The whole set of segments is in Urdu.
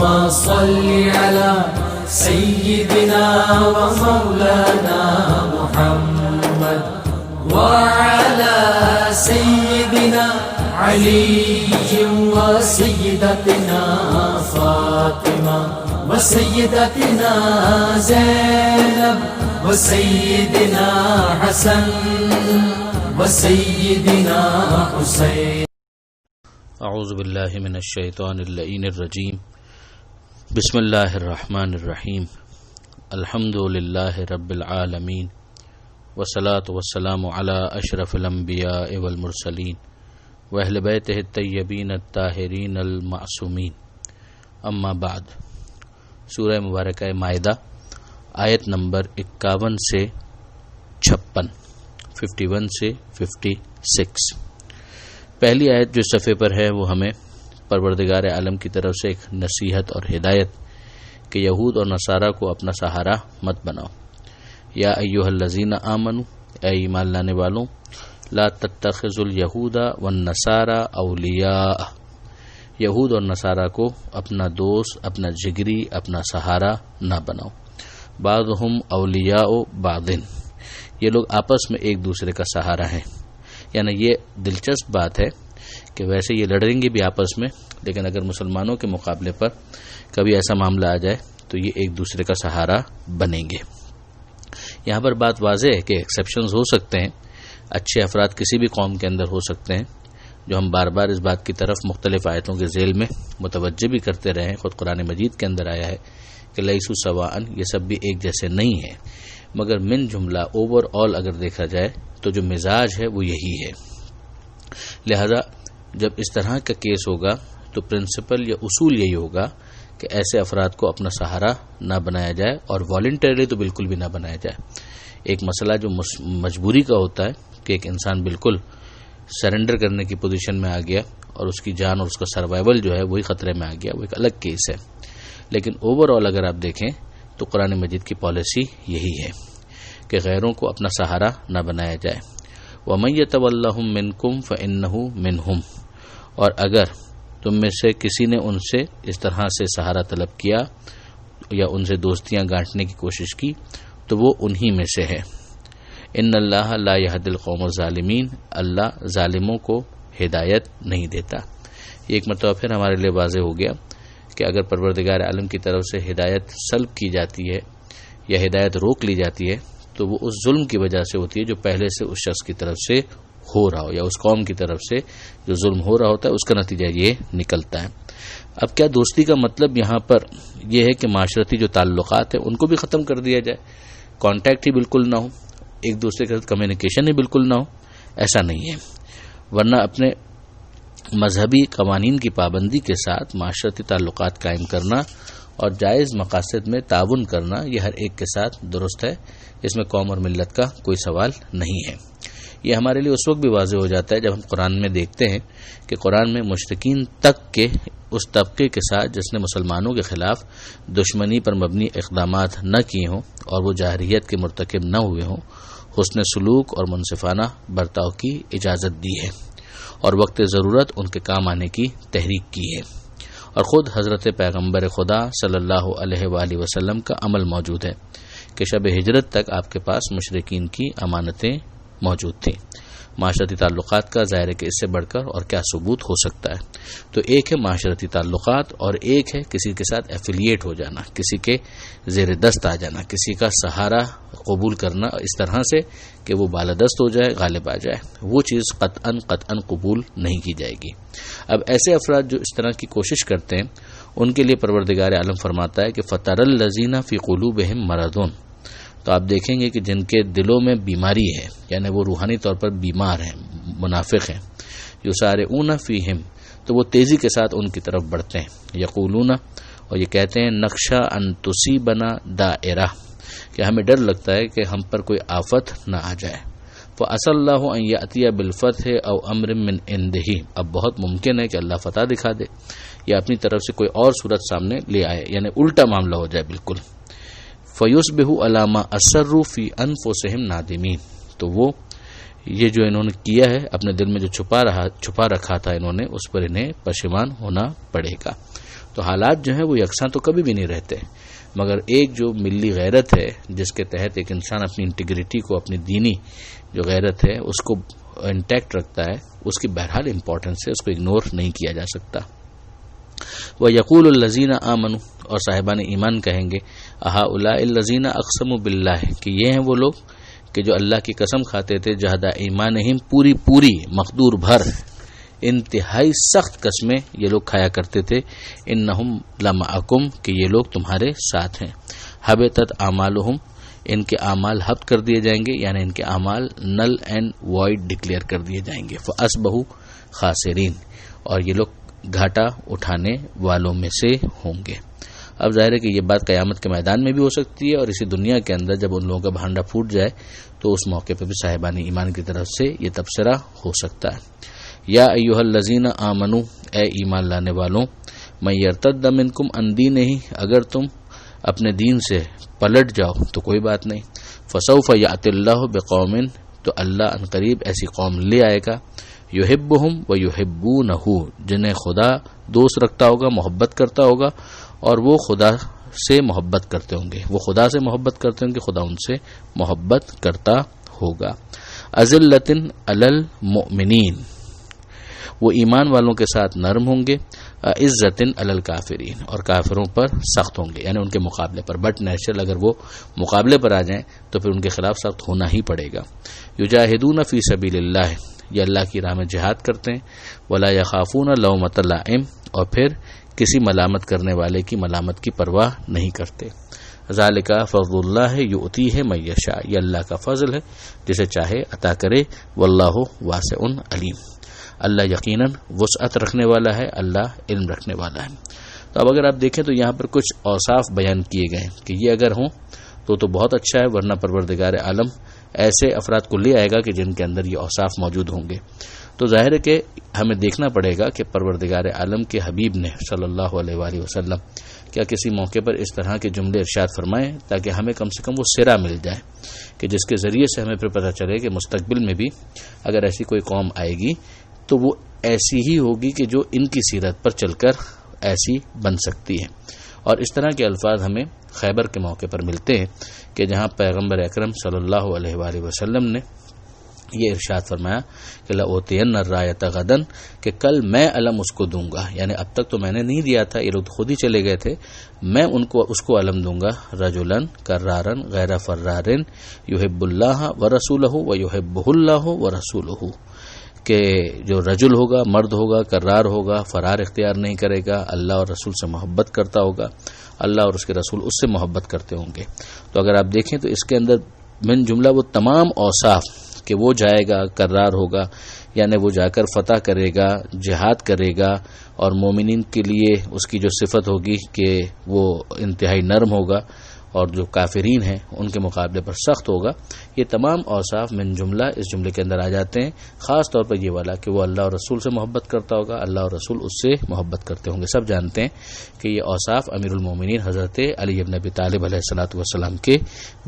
اللهم صل على سيدنا ومولانا محمد وعلى سيدنا علي وسيدتنا فاطمة وسيدتنا زينب وسيدنا حسن وسيدنا حسين. اعوذ باللہ من الشیطان اللعین الرجیم. بسم اللہ الرحمن الرحیم. الحمد للہ رب العالمین والصلاة والسلام علی اشرف الانبیاء والمرسلین واہل بیتہ الطیبین الطاہرین المعصومین. اما بعد. سورہ مبارکہ مائدہ آیت نمبر 51 سے 56، 51 سے 56. پہلی آیت جو صفحے پر ہے وہ ہمیں پروردگار عالم کی طرف سے ایک نصیحت اور ہدایت کہ یہود اور نصارہ کو اپنا سہارا مت بناؤ. یا ایھا الذین آمنوا، اے ایمان لانے والوں، لا تتخذوا الیہود والنصارى اولیاء، یہود اور نصارہ کو اپنا دوست، اپنا جگری، اپنا سہارا نہ بناؤ. بعضهم اولیاء بعض، یہ لوگ آپس میں ایک دوسرے کا سہارا ہیں. یعنی یہ دلچسپ بات ہے کہ ویسے یہ لڑیں گے بھی آپس میں، لیکن اگر مسلمانوں کے مقابلے پر کبھی ایسا معاملہ آ جائے تو یہ ایک دوسرے کا سہارا بنیں گے. یہاں پر بات واضح ہے کہ ایکسیپشنز ہو سکتے ہیں، اچھے افراد کسی بھی قوم کے اندر ہو سکتے ہیں، جو ہم بار بار اس بات کی طرف مختلف آیتوں کے ذیل میں متوجہ بھی کرتے رہے ہیں. خود قرآن مجید کے اندر آیا ہے کہ لیسوا سواء، یہ سب بھی ایک جیسے نہیں ہیں، مگر من جملہ اوور آل اگر دیکھا جائے تو جو مزاج ہے وہ یہی ہے. لہذا جب اس طرح کا کیس ہوگا تو پرنسپل یا اصول یہی ہوگا کہ ایسے افراد کو اپنا سہارا نہ بنایا جائے، اور والنٹری تو بالکل بھی نہ بنایا جائے. ایک مسئلہ جو مجبوری کا ہوتا ہے کہ ایک انسان بالکل سرنڈر کرنے کی پوزیشن میں آ گیا اور اس کی جان اور اس کا سروائیول جو ہے وہی خطرے میں آ گیا، وہ ایک الگ کیس ہے. لیکن اوور آل اگر آپ دیکھیں تو قرآن مجید کی پالیسی یہی ہے کہ غیروں کو اپنا سہارا نہ بنایا جائے. وَمَن يَتَوَلَّهُم مِّنكُمْ فَإِنَّهُ مِنْهُمْ، اور اگر تم میں سے کسی نے ان سے اس طرح سے سہارا طلب کیا یا ان سے دوستیاں گانٹنے کی کوشش کی تو وہ انہی میں سے ہے. ان اللہ لا یہدی القوم الظالمین، اللہ ظالموں کو ہدایت نہیں دیتا. یہ ایک مرتبہ پھر ہمارے لیے واضح ہو گیا کہ اگر پروردگار عالم کی طرف سے ہدایت سلب کی جاتی ہے یا ہدایت روک لی جاتی ہے تو وہ اس ظلم کی وجہ سے ہوتی ہے جو پہلے سے اس شخص کی طرف سے ہو رہا ہو، یا اس قوم کی طرف سے جو ظلم ہو رہا ہوتا ہے اس کا نتیجہ یہ نکلتا ہے. اب کیا دوستی کا مطلب یہاں پر یہ ہے کہ معاشرتی جو تعلقات ہیں ان کو بھی ختم کر دیا جائے، کانٹیکٹ ہی بالکل نہ ہو، ایک دوسرے کے ساتھ کمیونیکیشن ہی بالکل نہ ہو؟ ایسا نہیں ہے. ورنہ اپنے مذہبی قوانین کی پابندی کے ساتھ معاشرتی تعلقات قائم کرنا اور جائز مقاصد میں تعاون کرنا یہ ہر ایک کے ساتھ درست ہے، اس میں قوم اور ملت کا کوئی سوال نہیں ہے. یہ ہمارے لیے اس وقت بھی واضح ہو جاتا ہے جب ہم قرآن میں دیکھتے ہیں کہ قرآن میں مشرکین تک کے اس طبقے کے ساتھ جس نے مسلمانوں کے خلاف دشمنی پر مبنی اقدامات نہ کیے ہوں اور وہ جاہریت کے مرتکب نہ ہوئے ہوں، حسن سلوک اور منصفانہ برتاؤ کی اجازت دی ہے اور وقت ضرورت ان کے کام آنے کی تحریک کی ہے. اور خود حضرت پیغمبر خدا صلی اللہ علیہ وآلہ وسلم کا عمل موجود ہے کہ شب ہجرت تک آپ کے پاس مشرکین کی امانتیں موجود تھیں. معاشرتی تعلقات کا ظاہر ہے کہ اس سے بڑھ کر اور کیا ثبوت ہو سکتا ہے. تو ایک ہے معاشرتی تعلقات اور ایک ہے کسی کے ساتھ ایفیلیٹ ہو جانا، کسی کے زیر دست آ جانا، کسی کا سہارا قبول کرنا اس طرح سے کہ وہ بالادست ہو جائے، غالب آ جائے. وہ چیز قطعاً قبول نہیں کی جائے گی. اب ایسے افراد جو اس طرح کی کوشش کرتے ہیں ان کے لیے پروردگار عالم فرماتا ہے کہ فَتَرَى الَّذِينَ فِي قُلُوبِهِم مَرَضٌ، تو آپ دیکھیں گے کہ جن کے دلوں میں بیماری ہے، یعنی وہ روحانی طور پر بیمار ہیں، منافق ہیں، یسارعون فیہم، تو وہ تیزی کے ساتھ ان کی طرف بڑھتے ہیں. یقولون، اور یہ کہتے ہیں نخشى ان تصیبنا دائرہ، کہ ہمیں ڈر لگتا ہے کہ ہم پر کوئی آفت نہ آ جائے. فَعَسَى اللَّهُ أَن يَأْتِيَ بِالْفَتْحِ أَوْ أَمْرٍ مِّنْ عِنْدِهِ، اب بہت ممکن ہے کہ اللہ فتح دکھا دے یا اپنی طرف سے کوئی اور صورت سامنے لے آئے، یعنی الٹا معاملہ ہو جائے بالکل. فَيُصْبِحُوا عَلَىٰ مَا أَسَرُّوا فِي أَنفُسِهِمْ نَادِمِينَ، تو وہ یہ جو انہوں نے کیا ہے اپنے دل میں جو چھپا رکھا تھا انہوں نے، اس پر انہیں پشیمان ہونا پڑے گا. تو حالات جو ہیں وہ یکساں تو کبھی بھی نہیں رہتے، مگر ایک جو ملی غیرت ہے جس کے تحت ایک انسان اپنی انٹیگریٹی کو، اپنی دینی جو غیرت ہے اس کو انٹیکٹ رکھتا ہے، اس کی بہرحال امپورٹنس ہے، اس کو اگنور نہیں کیا جا سکتا۔ وَيَقُولُ الَّذِينَ آمَنُوا، اور صاحبان ایمان کہیں گے، أَهَؤُلَاءِ الَّذِينَ أَقْسَمُوا بِاللَّهِ، کہ یہ ہیں وہ لوگ کہ جو اللہ کی قسم کھاتے تھے، جہد ایمانہم، پوری مقدور بھر، انتہائی سخت قسمیں یہ لوگ کھایا کرتے تھے، انہم لمعکم، کہ یہ لوگ تمہارے ساتھ ہیں، حبطت اعمالہم، ان کے اعمال حبط کر دیے جائیں گے، یعنی ان کے اعمال نل اینڈ وائڈ ڈکلیئر کر دیے جائیں گے، فاصبحوا خاسرین، اور یہ لوگ گھاٹا اٹھانے والوں میں سے ہوں گے۔ اب ظاہر ہے کہ یہ بات قیامت کے میدان میں بھی ہو سکتی ہے، اور اسی دنیا کے اندر جب ان لوگوں کا بھانڈا پھوٹ جائے تو اس موقع پہ بھی صاحبان ایمان کی طرف سے یہ تبصرہ ہو سکتا ہے۔ یا ایھا الذین آمنوا، اے ایمان لانے والوں، من یرتد منکم عن دینہ، اگر تم اپنے دین سے پلٹ جاؤ تو کوئی بات نہیں، فسوف یأتی اللہ بقوم، تو اللہ ان قریب ایسی قوم لے آئے گا، یحبہم ویحبونہ، جنہیں خدا دوست رکھتا ہوگا، محبت کرتا ہوگا، اور وہ خدا سے محبت کرتے ہوں گے، وہ خدا سے محبت کرتے ہوں گے، خدا ان سے محبت کرتا ہوگا۔ اذلۃ علی المؤمنین، وہ ایمان والوں کے ساتھ نرم ہوں گے، عزت علی الکافرین، اور کافروں پر سخت ہوں گے، یعنی ان کے مقابلے پر، بٹ نیچرل اگر وہ مقابلے پر آ جائیں تو پھر ان کے خلاف سخت ہونا ہی پڑے گا۔ یجاہدون فی سبیل اللہ، یہ اللہ کی راہ میں جہاد کرتے ہیں، ولا یخافون لومۃ لائم، اور پھر کسی ملامت کرنے والے کی ملامت کی پرواہ نہیں کرتے۔ ذالک فضل اللہ یؤتیہ من یشاء، یہ اللہ کا فضل ہے جسے چاہے عطا کرے، واللہ واسع علیم، اللہ یقیناً وسعت رکھنے والا ہے، اللہ علم رکھنے والا ہے۔ تو اب اگر آپ دیکھیں تو یہاں پر کچھ اوصاف بیان کیے گئے کہ یہ اگر ہوں تو بہت اچھا ہے، ورنہ پروردگار عالم ایسے افراد کو لے آئے گا کہ جن کے اندر یہ اوصاف موجود ہوں گے۔ تو ظاہر ہے کہ ہمیں دیکھنا پڑے گا کہ پروردگار عالم کے حبیب نے صلی اللہ علیہ وآلہ وسلم کیا کسی موقع پر اس طرح کے جملے ارشاد فرمائیں تاکہ ہمیں کم سے کم وہ سرا مل جائے کہ جس کے ذریعے سے ہمیں پھر پتہ چلے کہ مستقبل میں بھی اگر ایسی کوئی قوم آئے گی تو وہ ایسی ہی ہوگی کہ جو ان کی سیرت پر چل کر ایسی بن سکتی ہے۔ اور اس طرح کے الفاظ ہمیں خیبر کے موقع پر ملتے ہیں کہ جہاں پیغمبر اکرم صلی اللہ علیہ وآلہ وسلم نے یہ ارشاد فرمایا کہ لأوتین الرایۃ غدا، کہ کل میں علم اس کو دوں گا، یعنی اب تک تو میں نے نہیں دیا تھا، یہ لوگ خود ہی چلے گئے تھے، میں اس کو علم دوں گا، رجلا کرارا غیر فرار یحب اللہ ورسولہ ویحبہ اللہ ورسولہ، کہ جو رجل ہوگا، مرد ہوگا، کرار ہوگا، فرار اختیار نہیں کرے گا، اللہ اور رسول سے محبت کرتا ہوگا، اللہ اور اس کے رسول اس سے محبت کرتے ہوں گے۔ تو اگر آپ دیکھیں تو اس کے اندر من جملہ وہ تمام اوصاف کہ وہ جائے گا، کرار ہوگا، یعنی وہ جا کر فتح کرے گا، جہاد کرے گا، اور مومنین کے لیے اس کی جو صفت ہوگی کہ وہ انتہائی نرم ہوگا، اور جو کافرین ہیں ان کے مقابلے پر سخت ہوگا، یہ تمام اوصاف من جملہ اس جملے کے اندر آ جاتے ہیں، خاص طور پر یہ والا کہ وہ اللہ اور رسول سے محبت کرتا ہوگا، اللہ اور رسول اس سے محبت کرتے ہوں گے۔ سب جانتے ہیں کہ یہ اوصاف امیر المومنین حضرت علی ابن ابی طالب علیہ الصلوۃ والسلام کے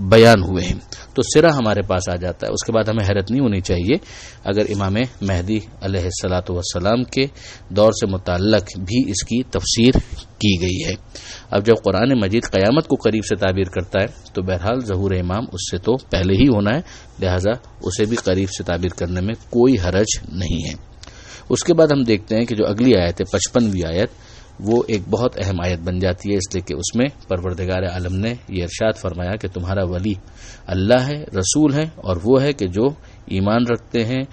بیان ہوئے ہیں، تو سرا ہمارے پاس آ جاتا ہے۔ اس کے بعد ہمیں حیرت نہیں ہونی چاہیے اگر امام مہدی علیہ الصلوۃ والسلام کے دور سے متعلق بھی اس کی تفسیر کی گئی ہے۔ اب جب قرآن مجید قیامت کو قریب سے تعبیر کرتا ہے تو بہرحال ظہور امام اس سے تو پہلے ہی ہونا ہے، لہذا اسے بھی قریب سے تعبیر کرنے میں کوئی حرج نہیں ہے۔ اس کے بعد ہم دیکھتے ہیں کہ جو اگلی آیت ہے 55ویں آیت، وہ ایک بہت اہم آیت بن جاتی ہے، اس لیے کہ اس میں پروردگار عالم نے یہ ارشاد فرمایا کہ تمہارا ولی اللہ ہے، رسول ہے، اور وہ ہے کہ جو ایمان رکھتے ہیں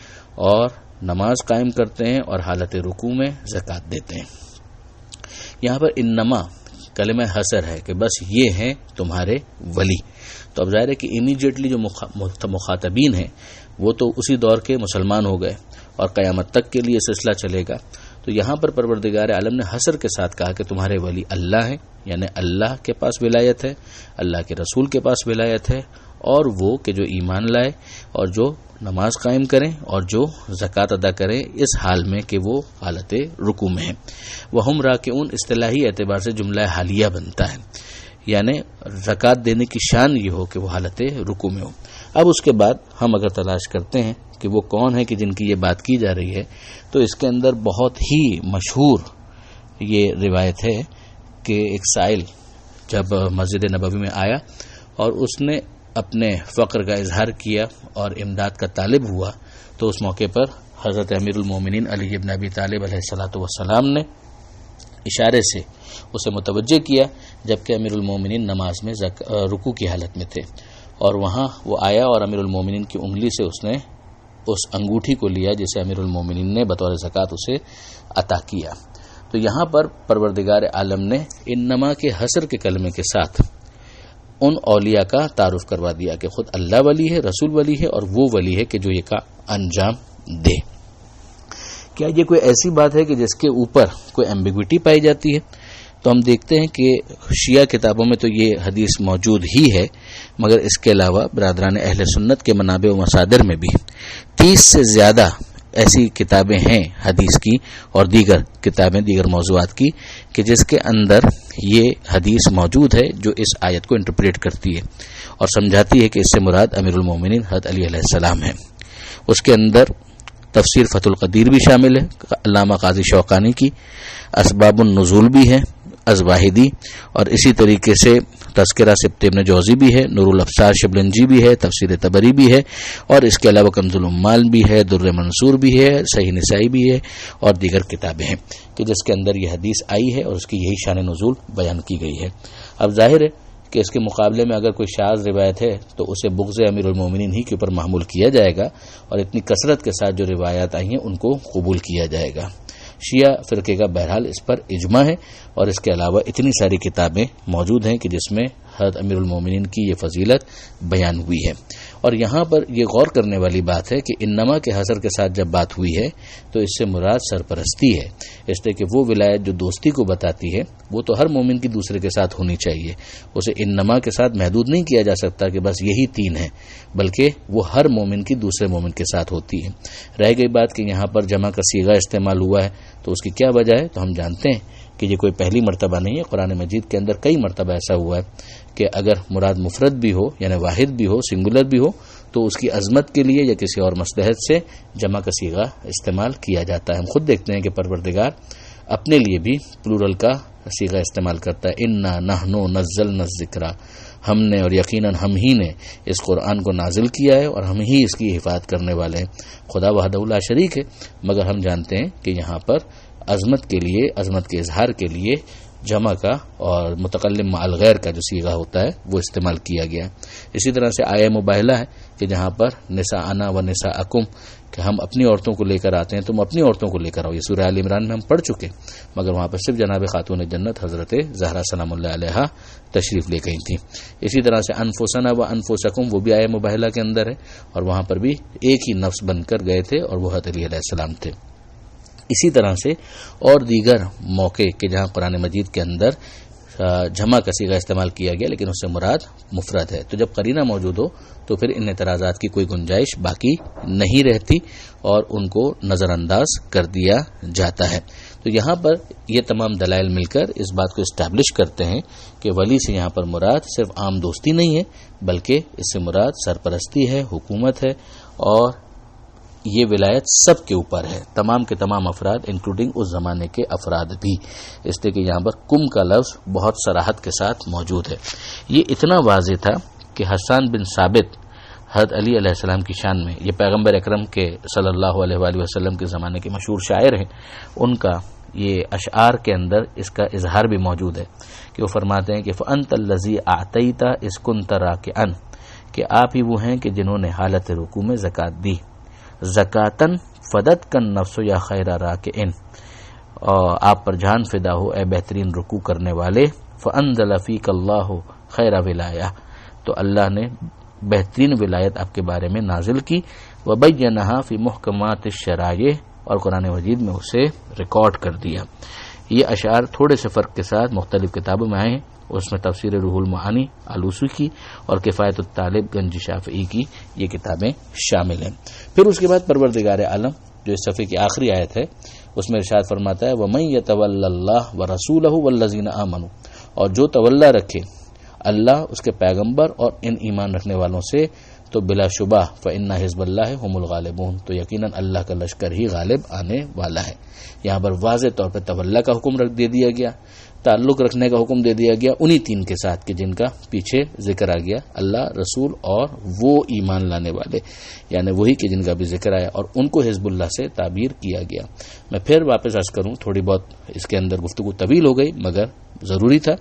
اور نماز قائم کرتے ہیں اور حالت رکوع میں زکوٰۃ دیتے ہیں۔ یہاں پر انما کلمہ حصر ہے کہ بس یہ ہیں تمہارے ولی۔ تو اب ظاہر ہے کہ امیڈیٹلی جو مخاطبین ہیں وہ تو اسی دور کے مسلمان ہو گئے اور قیامت تک کے لیے سلسلہ چلے گا۔ تو یہاں پر پروردگار عالم نے حصر کے ساتھ کہا کہ تمہارے ولی اللہ ہیں، یعنی اللہ کے پاس ولایت ہے، اللہ کے رسول کے پاس ولایت ہے، اور وہ کہ جو ایمان لائے اور جو نماز قائم کریں اور جو زکوٰۃ ادا کریں اس حال میں کہ وہ حالت رکوع میں ہیں۔ وہم راکعون اصطلاحی اعتبار سے جملہ حالیہ بنتا ہے، یعنی زکوٰۃ دینے کی شان یہ ہو کہ وہ حالت رکوع میں ہو۔ اب اس کے بعد ہم اگر تلاش کرتے ہیں کہ وہ کون ہے کہ جن کی یہ بات کی جا رہی ہے، تو اس کے اندر بہت ہی مشہور یہ روایت ہے کہ ایک سائل جب مسجد نبوی میں آیا اور اس نے اپنے فقر کا اظہار کیا اور امداد کا طالب ہوا، تو اس موقع پر حضرت امیر المومنین علی بن ابی طالب علیہ الصلوۃ والسلام نے اشارے سے اسے متوجہ کیا، جبکہ امیر المومنین نماز میں رکوع کی حالت میں تھے، اور وہاں وہ آیا اور امیر المومنین کی انگلی سے اس نے اس انگوٹھی کو لیا جسے امیر المومنین نے بطور زکوٰۃ اسے عطا کیا۔ تو یہاں پر پروردگار عالم نے انما کے حصر کے کلمے کے ساتھ ان اولیاء کا تعارف کروا دیا کہ خود اللہ ولی ہے، رسول ولی ہے، اور وہ ولی ہے کہ جو یہ کا انجام دے۔ کیا یہ کوئی ایسی بات ہے کہ جس کے اوپر کوئی ایمبیگوٹی پائی جاتی ہے؟ تو ہم دیکھتے ہیں کہ شیعہ کتابوں میں تو یہ حدیث موجود ہی ہے، مگر اس کے علاوہ برادران اہل سنت کے منابع و مصادر میں بھی 30 سے زیادہ ایسی کتابیں ہیں حدیث کی اور دیگر کتابیں دیگر موضوعات کی کہ جس کے اندر یہ حدیث موجود ہے جو اس آیت کو انٹرپریٹ کرتی ہے اور سمجھاتی ہے کہ اس سے مراد امیر المومنین حضرت علی علیہ السلام ہے۔ اس کے اندر تفسیر فتح القدیر بھی شامل ہے علامہ قاضی شوقانی کی، اسباب النزول بھی ہے ازواہدی، اور اسی طریقے سے تذکرہ سبت ابن جوزی بھی ہے، نور الابصار شبلنجی بھی ہے، تفسیر طبری بھی ہے، اور اس کے علاوہ کنز الامال بھی ہے، در منصور بھی ہے، صحیح نسائی بھی ہے، اور دیگر کتابیں ہیں کہ جس کے اندر یہ حدیث آئی ہے اور اس کی یہی شان نزول بیان کی گئی ہے۔ اب ظاہر ہے کہ اس کے مقابلے میں اگر کوئی شاذ روایت ہے تو اسے بغض امیر المومنین ہی کے اوپر محمول کیا جائے گا، اور اتنی کثرت کے ساتھ جو روایات آئی ہیں ان کو قبول کیا جائے گا۔ شیعہ فرقے کا بہرحال اس پر اجماع ہے، اور اس کے علاوہ اتنی ساری کتابیں موجود ہیں کہ جس میں حضرت امیر المومنین کی یہ فضیلت بیان ہوئی ہے۔ اور یہاں پر یہ غور کرنے والی بات ہے کہ انما کے حصر کے ساتھ جب بات ہوئی ہے تو اس سے مراد سرپرستی ہے، اس لیے کہ وہ ولایت جو دوستی کو بتاتی ہے وہ تو ہر مومن کی دوسرے کے ساتھ ہونی چاہیے، اسے انما کے ساتھ محدود نہیں کیا جا سکتا کہ بس یہی 3 ہیں، بلکہ وہ ہر مومن کی دوسرے مومن کے ساتھ ہوتی ہے۔ رہ گئی بات کہ یہاں پر جمع کا صیغہ استعمال ہوا ہے تو اس کی کیا وجہ ہے، تو ہم جانتے ہیں کہ یہ کوئی پہلی مرتبہ نہیں ہے، قرآن مجید کے اندر کئی مرتبہ ایسا ہوا ہے کہ اگر مراد مفرد بھی ہو یعنی واحد بھی ہو، سنگولر بھی ہو، تو اس کی عظمت کے لیے یا کسی اور مصلحت سے جمع کا صیغہ استعمال کیا جاتا ہے۔ ہم خود دیکھتے ہیں کہ پروردگار اپنے لیے بھی پلورل کا صیغہ استعمال کرتا ہے، انا نحن نزلنا الذکر، ہم نے اور یقیناً ہم ہی نے اس قرآن کو نازل کیا ہے اور ہم ہی اس کی حفاظت کرنے والے ہیں۔ خدا وحدہ لا شریک ہے، مگر ہم جانتے ہیں کہ یہاں پر عظمت کے لیے، عظمت کے اظہار کے لیے جمع کا اور متکلم مع الغیر کا جو صیغہ ہوتا ہے وہ استعمال کیا گیا۔ اسی طرح سے آیہ مباہلہ ہے کہ جہاں پر نساءنا و نساءکم، کہ ہم اپنی عورتوں کو لے کر آتے ہیں، تم اپنی عورتوں کو لے کر آؤ، یہ سورہ آل عمران میں ہم پڑھ چکے، مگر وہاں پر صرف جناب خاتون جنت حضرت زہرا سلام اللہ علیہا تشریف لے گئی تھیں۔ اسی طرح سے انفسنا و انفسکم، وہ بھی آیہ مباہلہ کے اندر ہے، اور وہاں پر بھی ایک ہی نفس بن کر گئے تھے اور وہ حضرت علی علیہ السلام تھے۔ اسی طرح سے اور دیگر موقع کہ جہاں قرآن مجید کے اندر جمع کا صیغہ استعمال کیا گیا لیکن اس سے مراد مفرد ہے، تو جب قرینہ موجود ہو تو پھر ان اعتراضات کی کوئی گنجائش باقی نہیں رہتی اور ان کو نظر انداز کر دیا جاتا ہے۔ تو یہاں پر یہ تمام دلائل مل کر اس بات کو اسٹیبلش کرتے ہیں کہ ولی سے یہاں پر مراد صرف عام دوستی نہیں ہے، بلکہ اس سے مراد سرپرستی ہے، حکومت ہے، اور یہ ولایت سب کے اوپر ہے، تمام کے تمام افراد انکلوڈنگ اس زمانے کے افراد بھی، اس لیے کہ یہاں پر کم کا لفظ بہت صراحت کے ساتھ موجود ہے۔ یہ اتنا واضح تھا کہ حسان بن ثابت حضرت علی علیہ السلام کی شان میں، یہ پیغمبر اکرم کے صلی اللہ علیہ وآلہ وسلم کے زمانے کے مشہور شاعر ہیں، ان کا یہ اشعار کے اندر اس کا اظہار بھی موجود ہے کہ وہ فرماتے ہیں کہ فَأَنْتَ الَّذِي أَعْطَيْتَ إِذْ كُنْتَ رَاكِعًا، کہ آپ ہی وہ ہیں کہ جنہوں نے حالت رکوع میں زکوٰۃ دی، زکاتن فدت کن نفس یا خیر راکعن، اور آپ پر جان فدا ہو اے بہترین رکوع کرنے والے، فانزل فیک اللہ خیر ولایہ، تو اللہ نے بہترین ولایت آپ کے بارے میں نازل کی، وبینہا فی محکمات الشرائع، اور قرآن مجید میں اسے ریکارڈ کر دیا۔ یہ اشعار تھوڑے سے فرق کے ساتھ مختلف کتابوں میں آئے ہیں، اس میں تفسیر روح المعانی آلوسی کی اور کفایت الطالب گنج شافعی کی یہ کتابیں شامل ہیں۔ پھر اس کے بعد پروردگار عالم جو اس صفحے کی آخری آیت ہے اس میں ارشاد فرماتا ہے وَمَن يَتَوَلَّ اللَّهَ وَرَسُولَهُ وَالَّذِينَ آمَنُوا، اور جو تولا رکھے اللہ، اس کے پیغمبر اور ان ایمان رکھنے والوں سے، تو بلا شبہ فَإِنَّ حِزْبَ اللَّهِ هُمُ الْغَالِبُونَ، تو یقیناً اللہ کا لشکر ہی غالب آنے والا ہے۔ یہاں پر واضح طور پر تولا کا حکم رکھ دے دیا گیا، تعلق رکھنے کا حکم دے دیا گیا انہی تین کے ساتھ کہ جن کا پیچھے ذکر آ گیا، اللہ، رسول اور وہ ایمان لانے والے، یعنی وہی کہ جن کا بھی ذکر آیا، اور ان کو حزب اللہ سے تعبیر کیا گیا۔ میں پھر واپس عرض کروں، تھوڑی بہت اس کے اندر گفتگو طویل ہو گئی مگر ضروری تھا،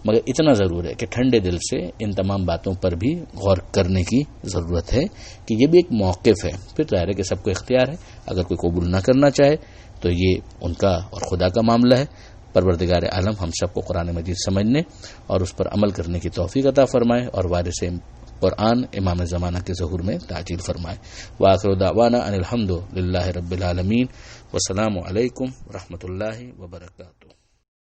مگر اتنا ضرور ہے کہ ٹھنڈے دل سے ان تمام باتوں پر بھی غور کرنے کی ضرورت ہے کہ یہ بھی ایک موقف ہے۔ پھر ظاہر ہے کہ سب کو اختیار ہے، اگر کوئی قبول نہ کرنا چاہے تو یہ ان کا اور خدا کا معاملہ ہے۔ پروردگار عالم ہم سب کو قرآن مجید سمجھنے اور اس پر عمل کرنے کی توفیق عطا فرمائے، اور وارث قرآن امام زمانہ کے ظہور میں تعجیل فرمائے۔ وآخر دعوانا ان الحمد للہ رب العالمین، والسلام علیکم ورحمۃ اللہ وبرکاتہ۔